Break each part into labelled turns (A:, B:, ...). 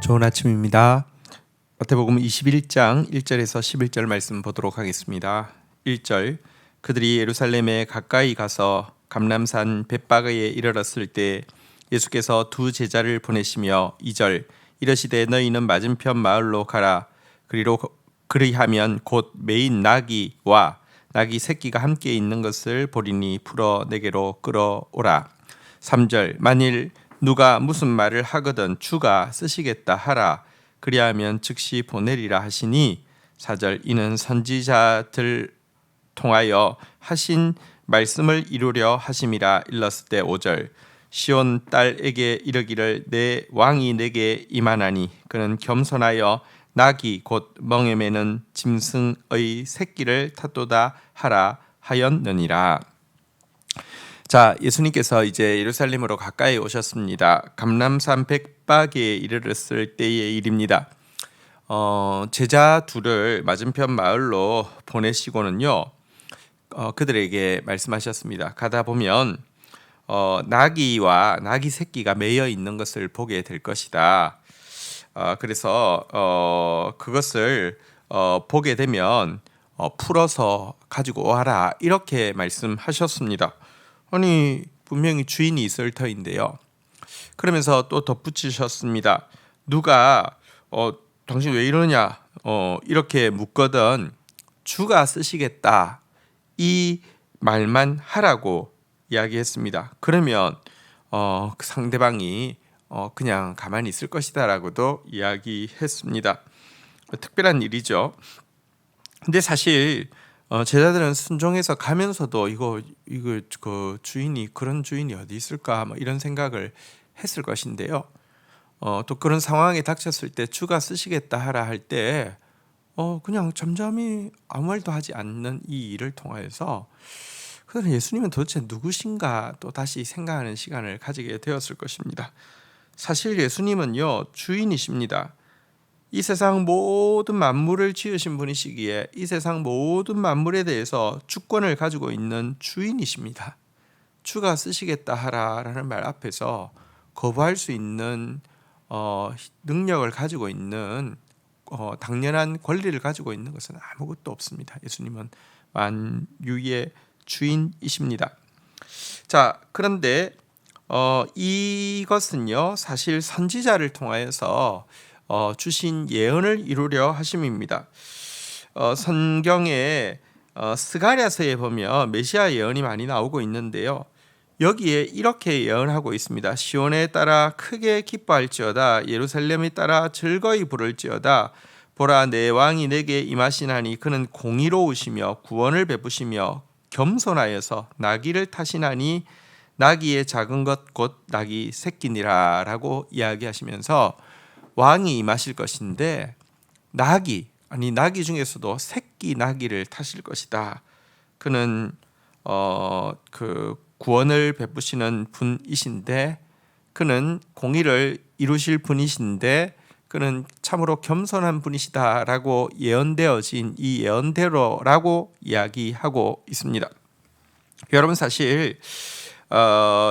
A: 좋은 아침입니다. 마태복음 21장 1절에서 11절 말씀 보도록 하겠습니다. 1절 그들이 예루살렘에 가까이 가서 감람산 벳바그에 이르렀을 때 예수께서 두 제자를 보내시며 2절 이르시되 너희는 맞은편 마을로 가라. 그리하면 곧 매인 나귀와 나귀 새끼가 함께 있는 것을 보리니 풀어 내게로 끌어오라. 3절 만일 누가 무슨 말을 하거든 주가 쓰시겠다 하라. 그리하면 즉시 보내리라 하시니 4절 이는 선지자들 통하여 하신 말씀을 이루려 하심이라. 일렀을 때 5절 시온 딸에게 이르기를 내 왕이 내게 임하나니 그는 겸손하여 나귀 곧 멍에 매는 짐승의 새끼를 탔도다 하라 하였느니라. 자, 예수님께서 이제 예루살렘으로 가까이 오셨습니다. 감람산 벳바그에 이르렀을 때의 일입니다. 제자 둘을 맞은편 마을로 보내시고는요, 그들에게 말씀하셨습니다. 가다 보면 나귀와 나귀 새끼가 매여 있는 것을 보게 될 것이다. 그래서 그것을 보게 되면 풀어서 가지고 와라 이렇게 말씀하셨습니다. 아니 분명히 주인이 있을 터인데요. 그러면서 또 덧붙이셨습니다. 누가 당신 왜 이러냐 이렇게 묻거든 주가 쓰시겠다 이 말만 하라고 이야기했습니다. 그러면 그 상대방이 그냥 가만히 있을 것이다라고도 이야기했습니다. 특별한 일이죠. 근데 사실 제자들은 순종해서 가면서도 이거 그 주인이 그런 주인이 어디 있을까 뭐 이런 생각을 했을 것인데요. 또 그런 상황에 닥쳤을 때 주가 쓰시겠다 하라 할 때 그냥 잠잠히 아무 말도 하지 않는 이 일을 통하여서 그들은 예수님은 도대체 누구신가 또 다시 생각하는 시간을 가지게 되었을 것입니다. 사실 예수님은요 주인이십니다. 이 세상 모든 만물을 지으신 분이시기에 이 세상 모든 만물에 대해서 주권을 가지고 있는 주인이십니다. 주가 쓰시겠다 하라라는 말 앞에서 거부할 수 있는 능력을 가지고 있는 당연한 권리를 가지고 있는 것은 아무것도 없습니다. 예수님은 만유의 주인이십니다. 자, 그런데 이것은요 사실 선지자를 통하여서 주신 예언을 이루려 하심입니다. 성경에 스가랴서에 보면 메시아 예언이 많이 나오고 있는데요. 여기에 이렇게 예언하고 있습니다. 시온에 따라 크게 기뻐할지어다 예루살렘에 따라 즐거이 부를지어다 보라 내 왕이 내게 임하시나니 그는 공의로우시며 구원을 베푸시며 겸손하여서 나귀를 타시나니 나귀의 작은 것 곧 나귀 새끼니라 라고 이야기하시면서 왕이 임하실 것인데 나귀 중에서도 새끼 나귀를 타실 것이다. 그는 그 구원을 베푸시는 분이신데 그는 공의를 이루실 분이신데 그는 참으로 겸손한 분이시다라고 예언되어진 이 예언대로라고 이야기하고 있습니다. 여러분 사실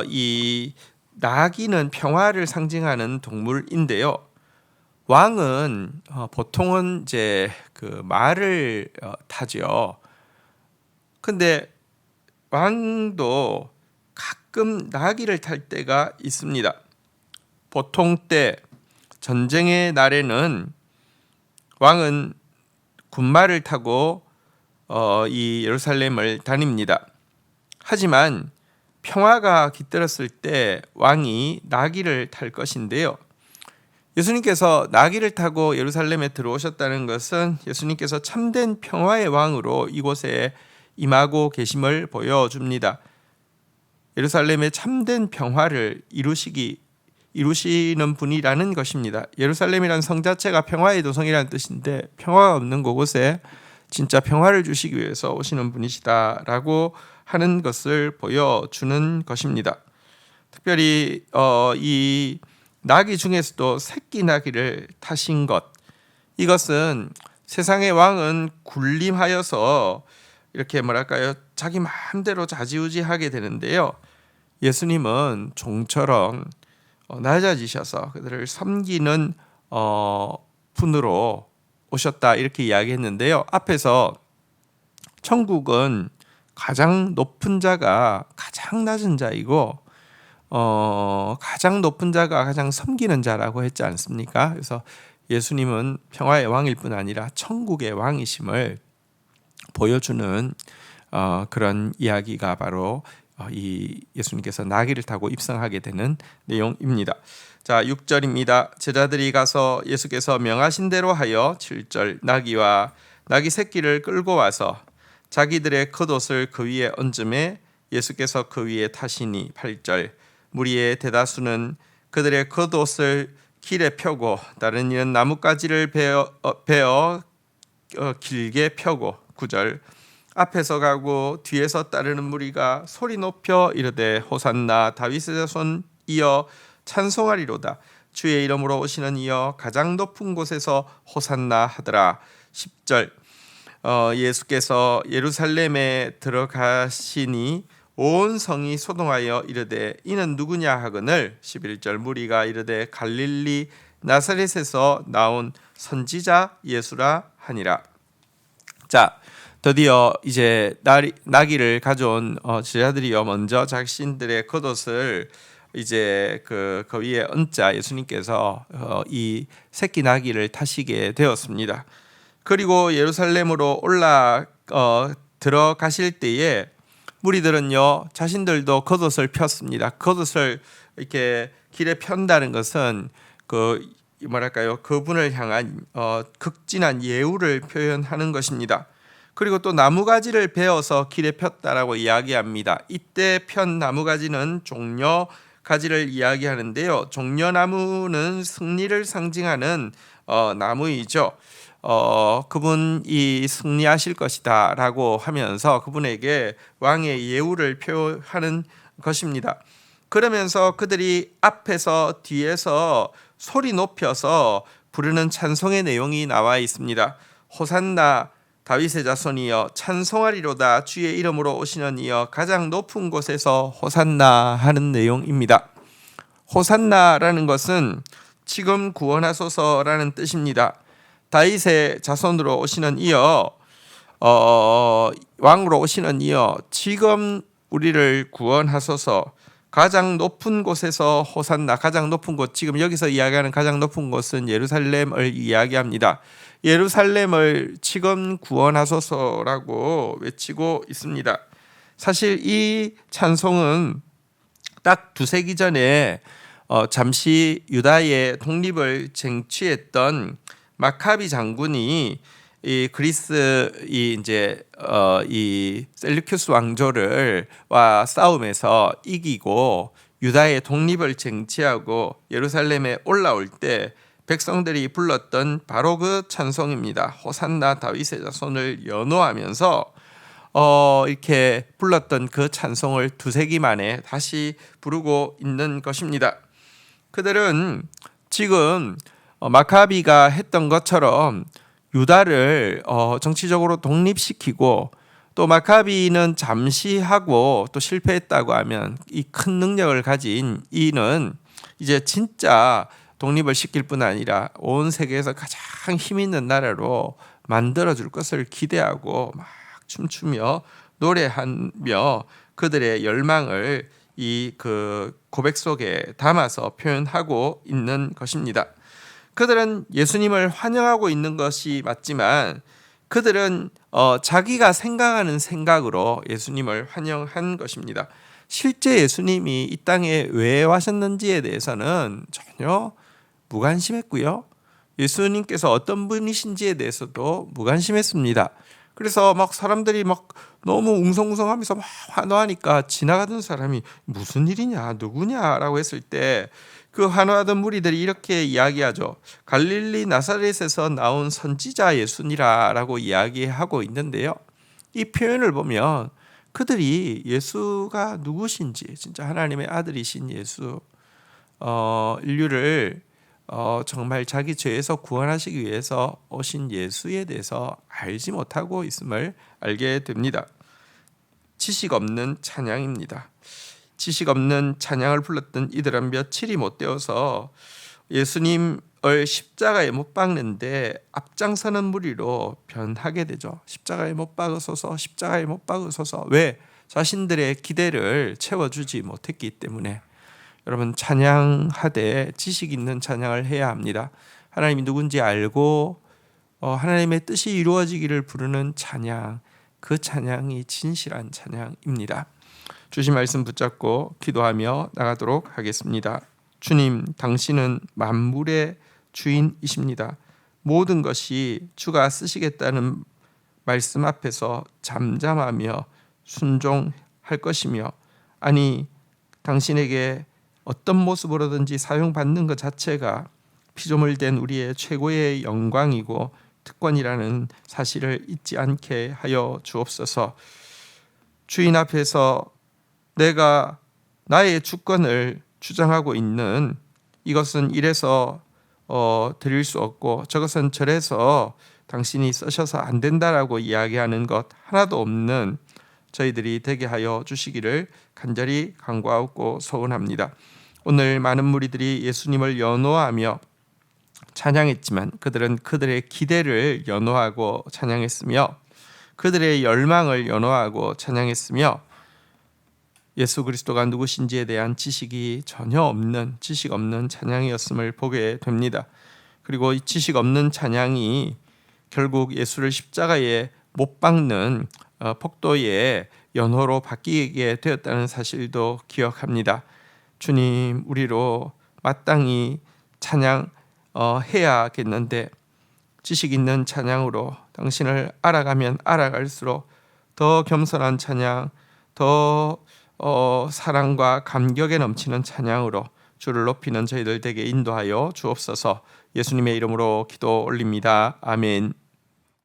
A: 이 나귀는 평화를 상징하는 동물인데요. 왕은 보통은 이제 그 말을 타죠. 근데 왕도 가끔 나귀를 탈 때가 있습니다. 보통 때 전쟁의 날에는 왕은 군말을 타고 이 예루살렘을 다닙니다. 하지만 평화가 깃들었을 때 왕이 나귀를 탈 것인데요. 예수님께서 나귀를 타고 예루살렘에 들어오셨다는 것은 예수님께서 참된 평화의 왕으로 이곳에 임하고 계심을 보여줍니다. 예루살렘의 참된 평화를 이루시는 분이라는 것입니다. 예루살렘이란 성 자체가 평화의 도성이라는 뜻인데 평화가 없는 곳에 진짜 평화를 주시기 위해서 오시는 분이시다라고 하는 것을 보여주는 것입니다. 특별히 이 나귀 중에서도 새끼 나귀를 타신 것, 이것은 세상의 왕은 군림하여서 이렇게 자기 마음대로 좌지우지하게 되는데요. 예수님은 종처럼 낮아지셔서 그들을 섬기는 분으로 오셨다 이렇게 이야기했는데요. 앞에서 천국은 가장 높은 자가 가장 낮은 자이고 가장 높은 자가 가장 섬기는 자라고 했지 않습니까? 그래서 예수님은 평화의 왕일 뿐 아니라 천국의 왕이심을 보여주는 그런 이야기가 바로 이 예수님께서 나귀를 타고 입성하게 되는 내용입니다. 자, 6절입니다. 제자들이 가서 예수께서 명하신 대로 하여 7절 나귀와 나귀 새끼를 끌고 와서 자기들의 겉옷을 그 위에 얹음에 예수께서 그 위에 타시니 8절 무리의 대다수는 그들의 겉옷을 길에 펴고 다른 이는 나뭇가지를 베어 길게 펴고 9절 앞에서 가고 뒤에서 따르는 무리가 소리 높여 이르되 호산나 다윗의 자손 이어 찬송하리로다 주의 이름으로 오시는 이여 가장 높은 곳에서 호산나 하더라. 10절 예수께서 예루살렘에 들어가시니 온 성이 소동하여 이르되 이는 누구냐 하거늘 11절 무리가 이르되 갈릴리 나사렛에서 나온 선지자 예수라 하니라. 자, 드디어 이제 나귀를 가져온 제자들이요 먼저 자신들의 겉옷을 이제 그 위에 얹자 예수님께서 이 새끼 나귀를 타시게 되었습니다. 그리고 예루살렘으로 들어가실 때에 무리들은요 자신들도 겉옷을 폈습니다. 겉옷을 이렇게 길에 편다는 것은 그분을 향한 극진한 예우를 표현하는 것입니다. 그리고 또 나무가지를 베어서 길에 폈다라고 이야기합니다. 이때 편 나무가지는 종려가지를 이야기하는데요. 종려나무는 승리를 상징하는 나무이죠. 그분이 승리하실 것이다 라고 하면서 그분에게 왕의 예우를 표하는 것입니다. 그러면서 그들이 앞에서 뒤에서 소리 높여서 부르는 찬송의 내용이 나와 있습니다. 호산나 다윗의 자손이여 찬송하리로다 주의 이름으로 오시는 이여 가장 높은 곳에서 호산나 하는 내용입니다. 호산나라는 것은 지금 구원하소서라는 뜻입니다. 다윗의 자손으로 오시는 이여 왕으로 오시는 이여 지금 우리를 구원하소서. 가장 높은 곳에서 호산나. 가장 높은 곳, 지금 여기서 이야기하는 가장 높은 곳은 예루살렘을 이야기합니다. 예루살렘을 지금 구원하소서라고 외치고 있습니다. 사실 이 찬송은 딱 두세기 전에 잠시 유다의 독립을 쟁취했던 마카비 장군이 이 그리스 이 셀루큐스 왕조를와 싸움에서 이기고 유다의 독립을 쟁취하고 예루살렘에 올라올 때 백성들이 불렀던 바로 그 찬송입니다. 호산나 다윗의 자손을 연호하면서 이렇게 불렀던 그 찬송을 두세기 만에 다시 부르고 있는 것입니다. 그들은 지금 마카비가 했던 것처럼 유다를 정치적으로 독립시키고 또 마카비는 잠시 하고 또 실패했다고 하면 이 큰 능력을 가진 이는 이제 진짜 독립을 시킬 뿐 아니라 온 세계에서 가장 힘 있는 나라로 만들어줄 것을 기대하고 막 춤추며 노래하며 그들의 열망을 이 그 고백 속에 담아서 표현하고 있는 것입니다. 그들은 예수님을 환영하고 있는 것이 맞지만 그들은 자기가 생각하는 생각으로 예수님을 환영한 것입니다. 실제 예수님이 이 땅에 왜 와셨는지에 대해서는 전혀 무관심했고요. 예수님께서 어떤 분이신지에 대해서도 무관심했습니다. 그래서 막 사람들이 막 너무 웅성웅성하면서 막 환호하니까 지나가던 사람이 무슨 일이냐, 누구냐라고 했을 때 그 환호하던 무리들이 이렇게 이야기하죠. 갈릴리 나사렛에서 나온 선지자 예수니라라고 이야기하고 있는데요. 이 표현을 보면 그들이 예수가 누구신지, 진짜 하나님의 아들이신 예수, 인류를 정말 자기 죄에서 구원하시기 위해서 오신 예수에 대해서 알지 못하고 있음을 알게 됩니다. 지식 없는 찬양입니다. 지식 없는 찬양을 불렀던 이들은 며칠이 못 되어서 예수님 십자가에 못 박는데 앞장서는 무리로 변하게 되죠. 십자가에 못 박으소서, 십자가에 못 박으소서. 왜? 자신들의 기대를 채워주지 못했기 때문에. 여러분, 찬양하되 지식 있는 찬양을 해야 합니다. 하나님이 누군지 알고 하나님의 뜻이 이루어지기를 부르는 찬양, 그 찬양이 진실한 찬양입니다. 주신 말씀 붙잡고 기도하며 나가도록 하겠습니다. 주님, 당신은 만물의 주인이십니다. 모든 것이 주가 쓰시겠다는 말씀 앞에서 잠잠하며 순종할 것이며, 아니 당신에게 어떤 모습으로든지 사용받는 것 자체가 피조물 된 우리의 최고의 영광이고 특권이라는 사실을 잊지 않게 하여 주옵소서. 주인 앞에서 내가 나의 주권을 주장하고 있는, 이것은 이래서 드릴 수 없고 저것은 저래서 당신이 쓰셔서 안 된다라고 이야기하는 것 하나도 없는 저희들이 되게 하여 주시기를 간절히 간구하고 소원합니다. 오늘 많은 무리들이 예수님을 연호하며 찬양했지만 그들은 그들의 기대를 연호하고 찬양했으며 그들의 열망을 연호하고 찬양했으며 예수 그리스도가 누구신지에 대한 지식이 전혀 없는, 지식 없는 찬양이었음을 보게 됩니다. 그리고 이 지식 없는 찬양이 결국 예수를 십자가에 못 박는 폭도의 연호로 바뀌게 되었다는 사실도 기억합니다. 주님, 우리로 마땅히 찬양해야겠는데 지식 있는 찬양으로 당신을 알아가면 알아갈수록 더 겸손한 찬양, 더 사랑과 감격에 넘치는 찬양으로 주를 높이는 저희들 되게 인도하여 주옵소서. 예수님의 이름으로 기도 올립니다. 아멘.